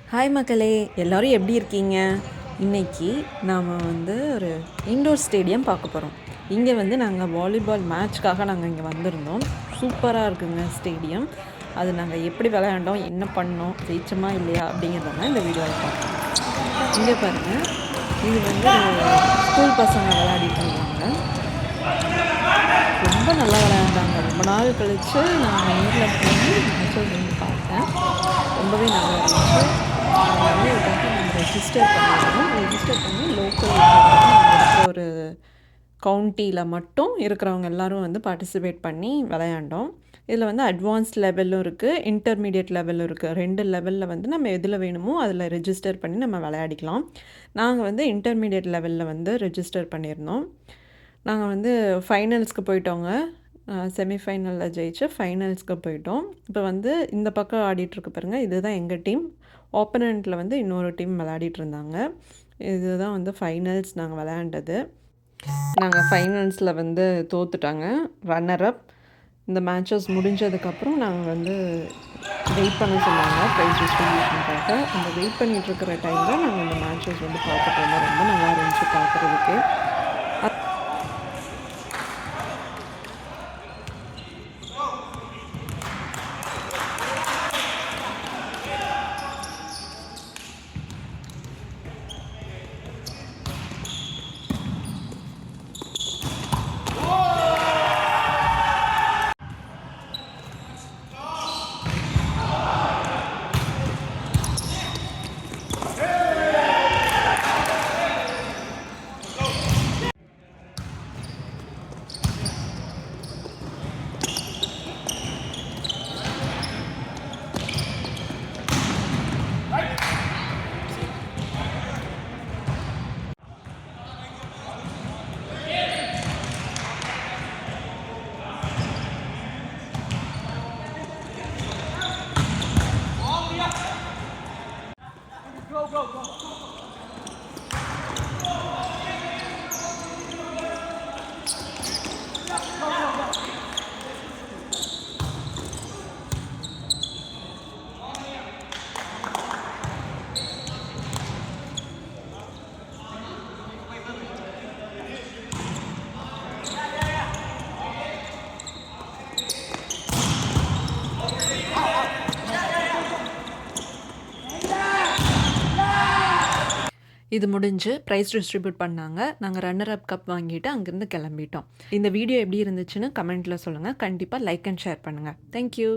Hi மக்களே, எல்லோரும் எப்படி இருக்கீங்க? இன்றைக்கி நாம் ஒரு இன்டோர் ஸ்டேடியம் பார்க்க போகிறோம். இங்கே நாங்கள் வாலிபால் மேட்ச்க்காக நாங்கள் இங்கே வந்திருந்தோம். சூப்பராக இருக்குங்க ஸ்டேடியம். அது நாங்கள் எப்படி விளையாண்டோம், என்ன பண்ணோம், ஜெயிச்சோமா இல்லையா அப்படிங்கிறதெல்லாம் இந்த வீடியோவில் பார்ப்போம். இங்கே பாருங்கள், இது ஸ்கூல் பசங்க விளையாடிட்டு இருந்தாங்க. ரொம்ப நல்லா விளையாண்டாங்க. ரொம்ப நாள் கழித்து நான் நேரில் போய் மேட்சஸ் பார்த்தேன். ரொம்பவே நல்லா இருந்துச்சு. இதுக்காக நம்ம ரெஜிஸ்டர் பண்ணி லோக்கல் இருக்கிற ஒரு கவுண்டியில் மட்டும் இருக்கிறவங்க எல்லோரும் பார்ட்டிசிபேட் பண்ணி விளையாண்டோம். இதில் அட்வான்ஸ் லெவலும் இருக்குது, இன்டர்மீடியட் லெவலும் இருக்குது. 2 லெவலில் நம்ம எதில் வேணுமோ அதில் ரெஜிஸ்டர் பண்ணி நம்ம விளையாடிக்கலாம். நாங்கள் இன்டர்மீடியட் லெவலில் ரெஜிஸ்டர் பண்ணியிருந்தோம். நாங்கள் ஃபைனல்ஸ்க்கு போயிட்டோங்க. செமிஃபைனலில் ஜெயிச்சு ஃபைனல்ஸ்க்கு போயிட்டோம். இப்போ இந்த பக்கம் ஆடிட்டுருக்கு பாருங்கள், இதுதான் எங்கள் டீம். ஆப்பனண்ட்டில் இன்னொரு டீம் விளையாடிட்டு இருந்தாங்க. இதுதான் ஃபைனல்ஸ் நாங்கள் விளையாண்டது. நாங்கள் ஃபைனல்ஸில் தோத்துட்டாங்க, ரன்னர் அப். இந்த மேட்சஸ் முடிஞ்சதுக்கப்புறம் நாங்கள் வெயிட் பண்ண சொன்னாங்க ப்ரைஸ் டிஸ்ட்ரிபியூஷனுக்காக. அந்த வெயிட் பண்ணிகிட்ருக்கிற டைமில் நாங்கள் இந்த மேட்சஸ் பார்த்துட்டு வந்தோம். ரொம்ப நல்லா இருந்துச்சு பார்க்குறதுக்கு. இது முடிஞ்சு ப்ரைஸ் டிஸ்ட்ரிபியூட் பண்ணாங்க. நாங்கள் ரன்னர் அப் கப் வாங்கிட்டு அங்கேருந்து கிளம்பிட்டோம். இந்த வீடியோ எப்படி இருந்துச்சுன்னு கமெண்ட்டில் சொல்லுங்கள். கண்டிப்பாக லைக் அண்ட் ஷேர் பண்ணுங்கள். தேங்க்யூ.